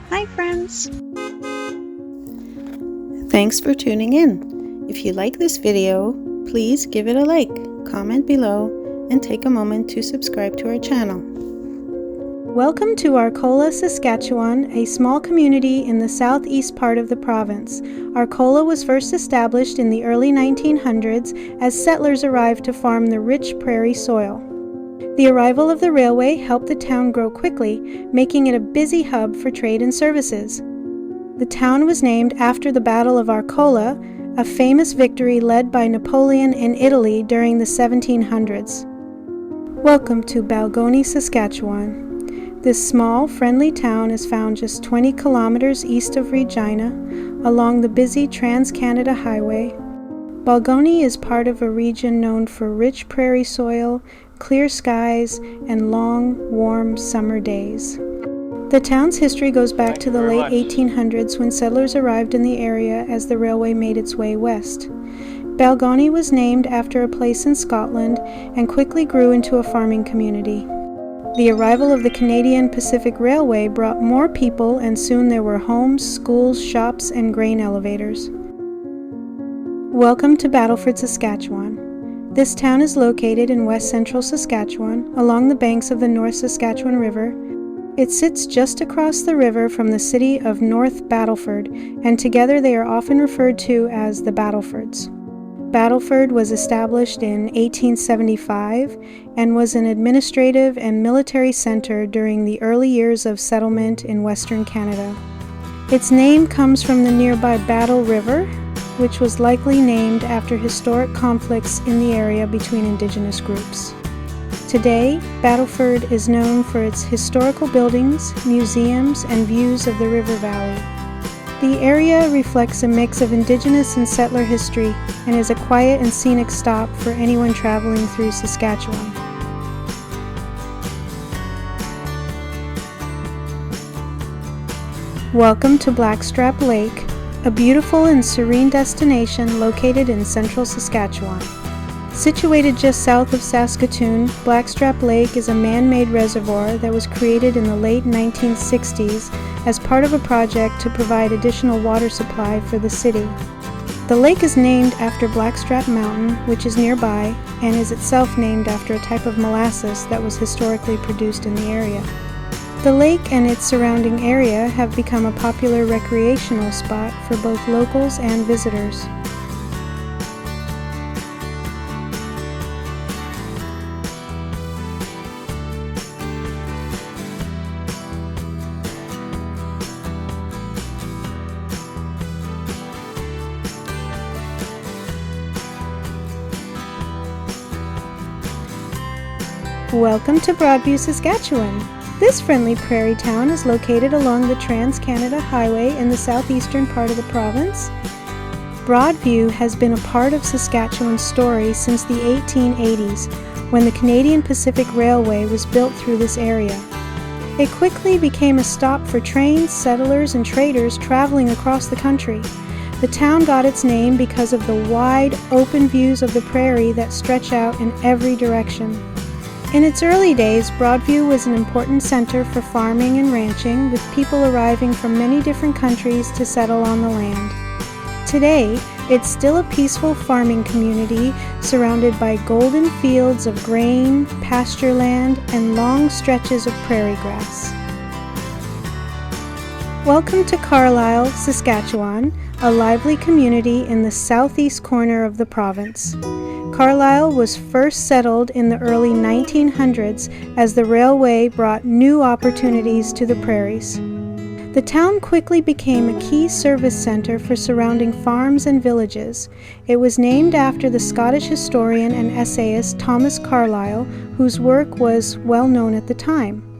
Hi friends! Thanks for tuning in. If you like this video, please give it a like, comment below, and take a moment to subscribe to our channel. Welcome to Arcola, Saskatchewan, a small community in the southeast part of the province. Arcola was first established in the early 1900s as settlers arrived to farm the rich prairie soil. The arrival of the railway helped the town grow quickly, making it a busy hub for trade and services. The town was named after the Battle of Arcola, a famous victory led by Napoleon in Italy during the 1700s. Welcome to Balgonie, Saskatchewan. This small, friendly town is found just 20 kilometers east of Regina, along the busy Trans-Canada Highway. Balgonie is part of a region known for rich prairie soil, clear skies, and long, warm summer days. The town's history goes back to the late 1800s when settlers arrived in the area as the railway made its way west. Balgonie was named after a place in Scotland and quickly grew into a farming community. The arrival of the Canadian Pacific Railway brought more people, and soon there were homes, schools, shops, and grain elevators. Welcome to Battleford, Saskatchewan. This town is located in west central Saskatchewan, along the banks of the North Saskatchewan River. It sits just across the river from the city of North Battleford, and together they are often referred to as the Battlefords. Battleford was established in 1875 and was an administrative and military center during the early years of settlement in Western Canada. Its name comes from the nearby Battle River, which was likely named after historic conflicts in the area between Indigenous groups. Today, Battleford is known for its historical buildings, museums, and views of the river valley. The area reflects a mix of Indigenous and settler history and is a quiet and scenic stop for anyone traveling through Saskatchewan. Welcome to Blackstrap Lake, a beautiful and serene destination located in central Saskatchewan. Situated just south of Saskatoon, Blackstrap Lake is a man-made reservoir that was created in the late 1960s as part of a project to provide additional water supply for the city. The lake is named after Blackstrap Mountain, which is nearby, and is itself named after a type of molasses that was historically produced in the area. The lake and its surrounding area have become a popular recreational spot for both locals and visitors. Welcome to Broadview, Saskatchewan. This friendly prairie town is located along the Trans-Canada Highway in the southeastern part of the province. Broadview has been a part of Saskatchewan's story since the 1880s, when the Canadian Pacific Railway was built through this area. It quickly became a stop for trains, settlers, and traders traveling across the country. The town got its name because of the wide, open views of the prairie that stretch out in every direction. In its early days, Broadview was an important center for farming and ranching, with people arriving from many different countries to settle on the land. Today, it's still a peaceful farming community surrounded by golden fields of grain, pasture land, and long stretches of prairie grass. Welcome to Carlyle, Saskatchewan, a lively community in the southeast corner of the province. Carlyle was first settled in the early 1900s as the railway brought new opportunities to the prairies. The town quickly became a key service center for surrounding farms and villages. It was named after the Scottish historian and essayist Thomas Carlyle, whose work was well known at the time.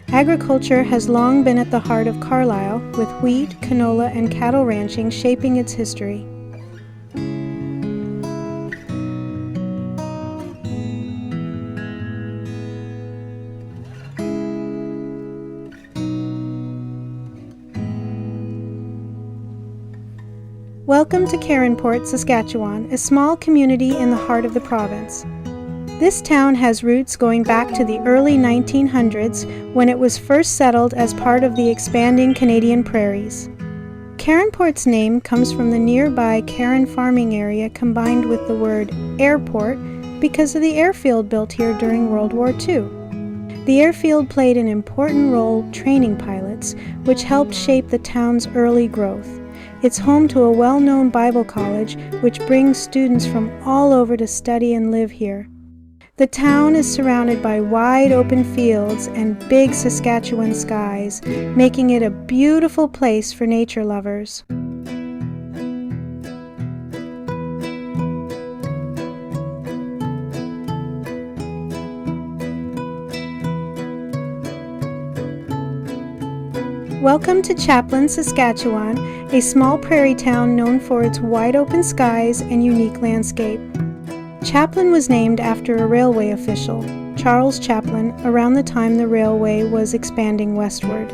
Agriculture has long been at the heart of Carlyle, with wheat, canola, and cattle ranching shaping its history. Welcome to Caronport, Saskatchewan, a small community in the heart of the province. This town has roots going back to the early 1900s when it was first settled as part of the expanding Canadian prairies. Caronport's name comes from the nearby Caron farming area combined with the word airport because of the airfield built here during World War II. The airfield played an important role training pilots, which helped shape the town's early growth. It's home to a well-known Bible college, which brings students from all over to study and live here. The town is surrounded by wide open fields and big Saskatchewan skies, making it a beautiful place for nature lovers. Welcome to Chaplin, Saskatchewan, a small prairie town known for its wide open skies and unique landscape. Chaplin was named after a railway official, Charles Chaplin, around the time the railway was expanding westward.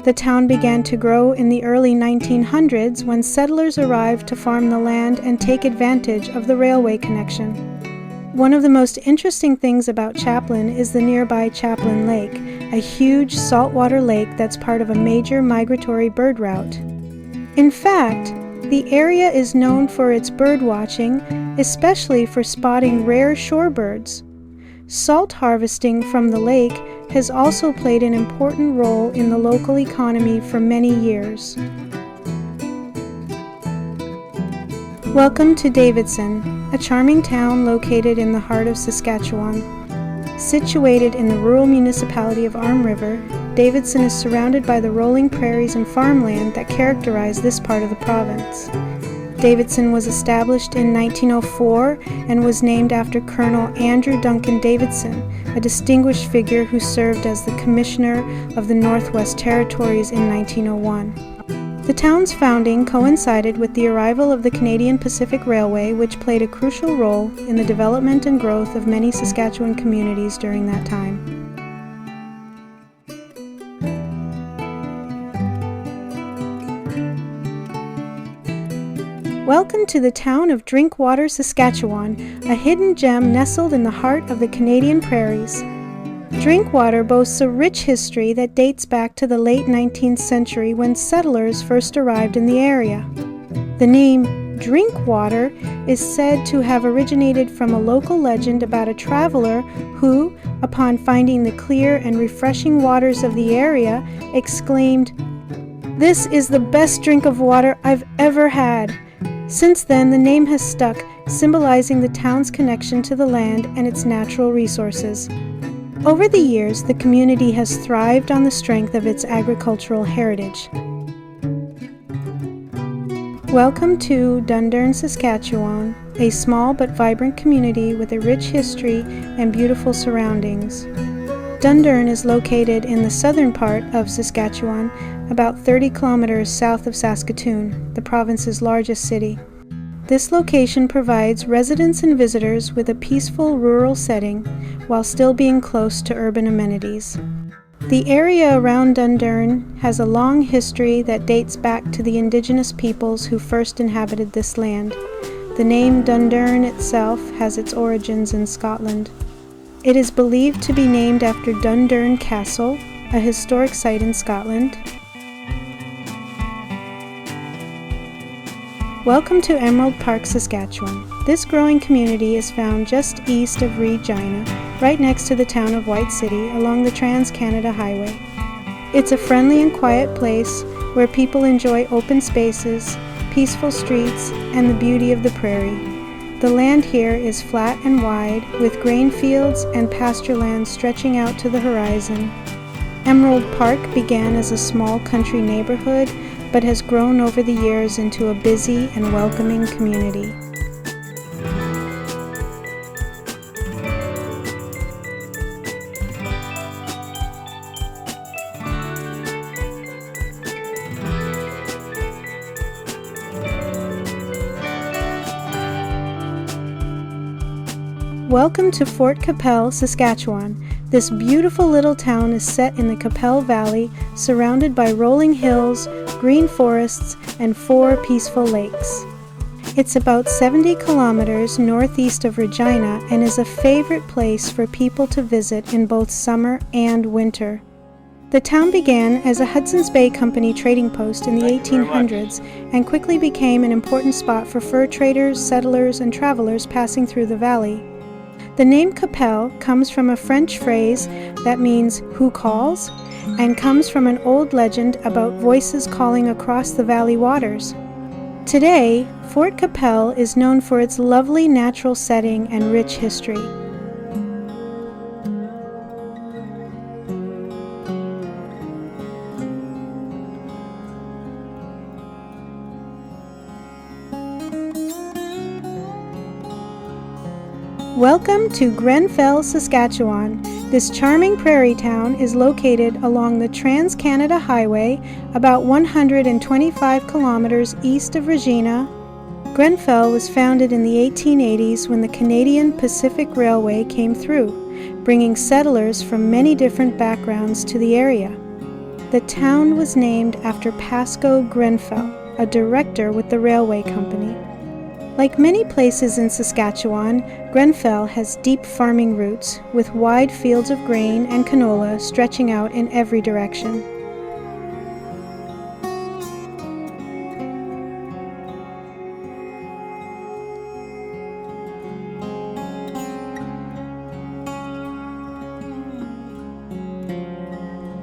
The town began to grow in the early 1900s when settlers arrived to farm the land and take advantage of the railway connection. One of the most interesting things about Chaplin is the nearby Chaplin Lake, a huge saltwater lake that's part of a major migratory bird route. In fact, the area is known for its bird watching, especially for spotting rare shorebirds. Salt harvesting from the lake has also played an important role in the local economy for many years. Welcome to Davidson, a charming town located in the heart of Saskatchewan. Situated in the rural municipality of Arm River, Davidson is surrounded by the rolling prairies and farmland that characterize this part of the province. Davidson was established in 1904 and was named after Colonel Andrew Duncan Davidson, a distinguished figure who served as the Commissioner of the Northwest Territories in 1901. The town's founding coincided with the arrival of the Canadian Pacific Railway, which played a crucial role in the development and growth of many Saskatchewan communities during that time. Welcome to the town of Drinkwater, Saskatchewan, a hidden gem nestled in the heart of the Canadian prairies. Drinkwater boasts a rich history that dates back to the late 19th century when settlers first arrived in the area. The name Drinkwater is said to have originated from a local legend about a traveler who, upon finding the clear and refreshing waters of the area, exclaimed, "This is the best drink of water I've ever had." Since then, the name has stuck, symbolizing the town's connection to the land and its natural resources. Over the years, the community has thrived on the strength of its agricultural heritage. Welcome to Dundurn, Saskatchewan, a small but vibrant community with a rich history and beautiful surroundings. Dundurn is located in the southern part of Saskatchewan, about 30 kilometers south of Saskatoon, the province's largest city. This location provides residents and visitors with a peaceful rural setting while still being close to urban amenities. The area around Dundurn has a long history that dates back to the indigenous peoples who first inhabited this land. The name Dundurn itself has its origins in Scotland. It is believed to be named after Dundurn Castle, a historic site in Scotland. Welcome to Emerald Park, Saskatchewan. This growing community is found just east of Regina, right next to the town of White City along the Trans-Canada Highway. It's a friendly and quiet place where people enjoy open spaces, peaceful streets, and the beauty of the prairie. The land here is flat and wide, with grain fields and pasture lands stretching out to the horizon. Emerald Park began as a small country neighborhood, but has grown over the years into a busy and welcoming community. Welcome to Fort QuAppelle, Saskatchewan. This beautiful little town is set in the QuAppelle Valley, surrounded by rolling hills, green forests, and 4 peaceful lakes. It's about 70 kilometers northeast of Regina and is a favorite place for people to visit in both summer and winter. The town began as a Hudson's Bay Company trading post in the 1800s and quickly became an important spot for fur traders, settlers, and travelers passing through the valley. The name QuAppelle comes from a French phrase that means "who calls?" and comes from an old legend about voices calling across the valley waters. Today, Fort QuAppelle is known for its lovely natural setting and rich history. Welcome to Grenfell, Saskatchewan. This charming prairie town is located along the Trans-Canada Highway, about 125 kilometers east of Regina. Grenfell was founded in the 1880s when the Canadian Pacific Railway came through, bringing settlers from many different backgrounds to the area. The town was named after Pascoe Grenfell, a director with the railway company. Like many places in Saskatchewan, Grenfell has deep farming roots, with wide fields of grain and canola stretching out in every direction.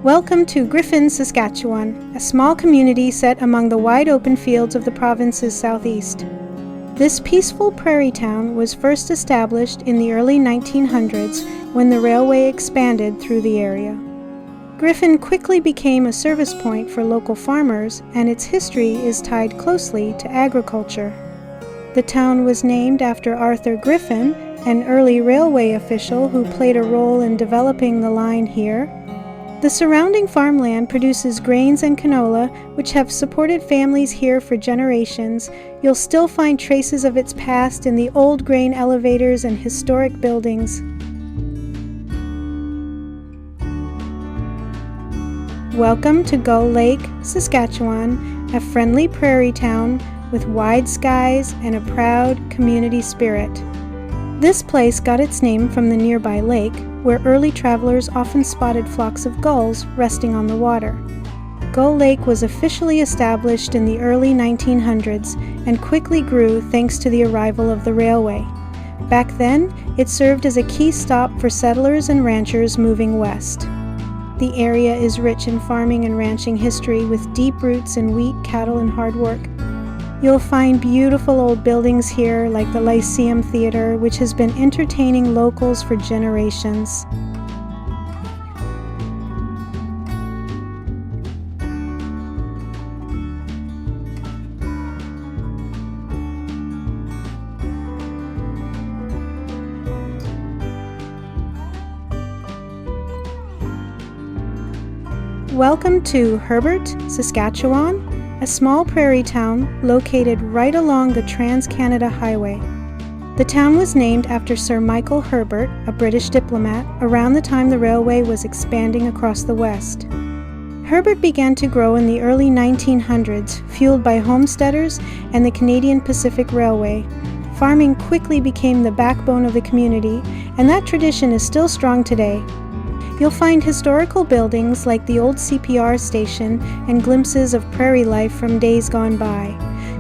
Welcome to Griffin, Saskatchewan, a small community set among the wide open fields of the province's southeast. This peaceful prairie town was first established in the early 1900s when the railway expanded through the area. Griffin quickly became a service point for local farmers, and its history is tied closely to agriculture. The town was named after Arthur Griffin, an early railway official who played a role in developing the line here. The surrounding farmland produces grains and canola, which have supported families here for generations. You'll still find traces of its past in the old grain elevators and historic buildings. Welcome to Gull Lake, Saskatchewan, a friendly prairie town with wide skies and a proud community spirit. This place got its name from the nearby lake, where early travelers often spotted flocks of gulls resting on the water. Gull Lake was officially established in the early 1900s and quickly grew thanks to the arrival of the railway. Back then, it served as a key stop for settlers and ranchers moving west. The area is rich in farming and ranching history with deep roots in wheat, cattle, and hard work. You'll find beautiful old buildings here like the Lyceum Theatre, which has been entertaining locals for generations. Welcome to Herbert, Saskatchewan, a small prairie town located right along the Trans-Canada Highway. The town was named after Sir Michael Herbert, a British diplomat, around the time the railway was expanding across the west. Herbert began to grow in the early 1900s, fueled by homesteaders and the Canadian Pacific Railway. Farming quickly became the backbone of the community, and that tradition is still strong today. You'll find historical buildings like the old CPR station and glimpses of prairie life from days gone by.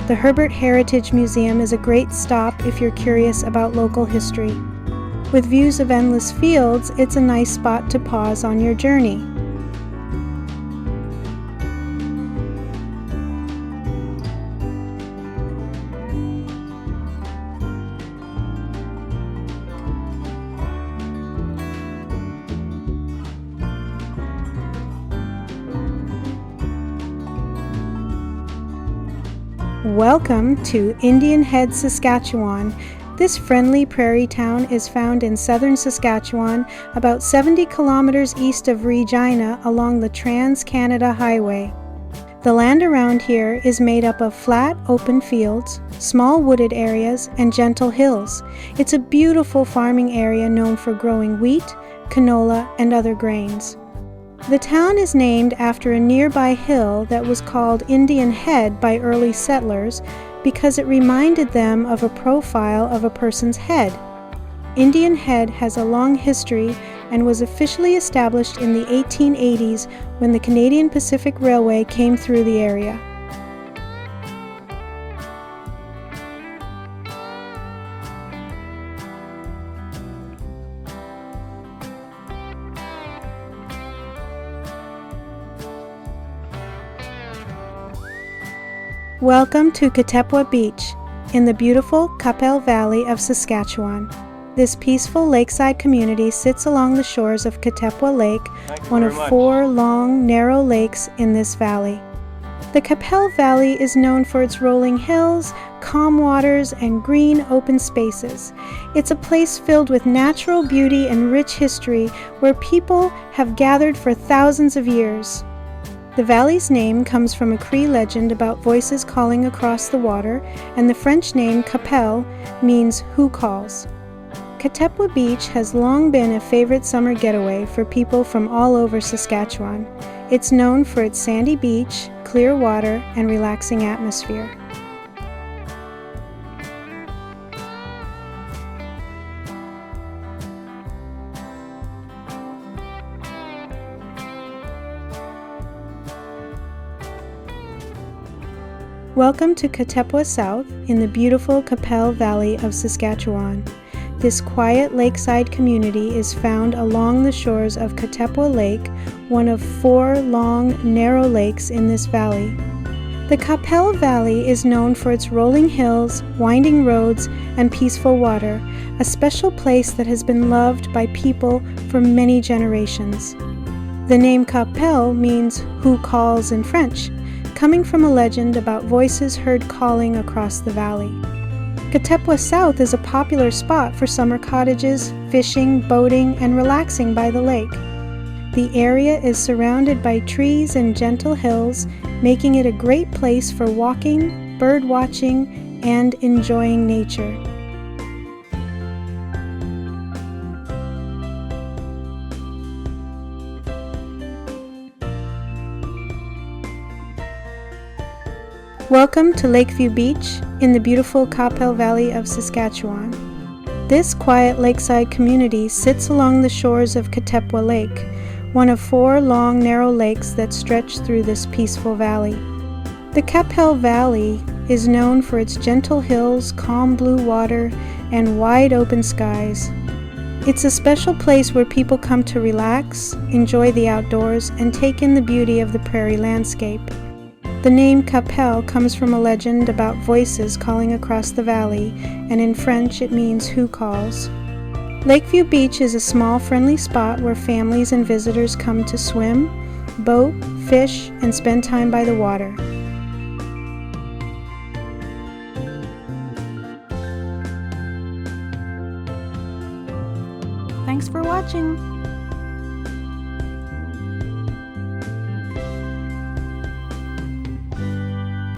The Herbert Heritage Museum is a great stop if you're curious about local history. With views of endless fields, it's a nice spot to pause on your journey. Welcome to Indian Head, Saskatchewan. This friendly prairie town is found in southern Saskatchewan, about 70 kilometers east of Regina along the Trans-Canada Highway. The land around here is made up of flat, open fields, small wooded areas, and gentle hills. It's a beautiful farming area known for growing wheat, canola, and other grains. The town is named after a nearby hill that was called Indian Head by early settlers because it reminded them of a profile of a person's head. Indian Head has a long history and was officially established in the 1880s when the Canadian Pacific Railway came through the area. Welcome to Katepwa Beach in the beautiful QuAppelle Valley of Saskatchewan. This peaceful lakeside community sits along the shores of Katepwa Lake, one of 4 long, narrow lakes in this valley. The QuAppelle Valley is known for its rolling hills, calm waters, and green open spaces. It's a place filled with natural beauty and rich history where people have gathered for thousands of years. The valley's name comes from a Cree legend about voices calling across the water, and the French name QuAppelle means who calls. Katepwa Beach has long been a favorite summer getaway for people from all over Saskatchewan. It's known for its sandy beach, clear water, and relaxing atmosphere. Welcome to Katepwa South in the beautiful QuAppelle Valley of Saskatchewan. This quiet lakeside community is found along the shores of Katepwa Lake, one of 4 long, narrow lakes in this valley. The QuAppelle Valley is known for its rolling hills, winding roads, and peaceful water, a special place that has been loved by people for many generations. The name QuAppelle means who calls in French, coming from a legend about voices heard calling across the valley. Katepwa South is a popular spot for summer cottages, fishing, boating, and relaxing by the lake. The area is surrounded by trees and gentle hills, making it a great place for walking, bird watching, and enjoying nature. Welcome to Lakeview Beach in the beautiful QuAppelle Valley of Saskatchewan. This quiet lakeside community sits along the shores of Katepwa Lake, one of 4 long, narrow lakes that stretch through this peaceful valley. The QuAppelle Valley is known for its gentle hills, calm blue water, and wide open skies. It's a special place where people come to relax, enjoy the outdoors, and take in the beauty of the prairie landscape. The name QuAppelle comes from a legend about voices calling across the valley, and in French it means who calls. Lakeview Beach is a small, friendly spot where families and visitors come to swim, boat, fish, and spend time by the water. Thanks for watching!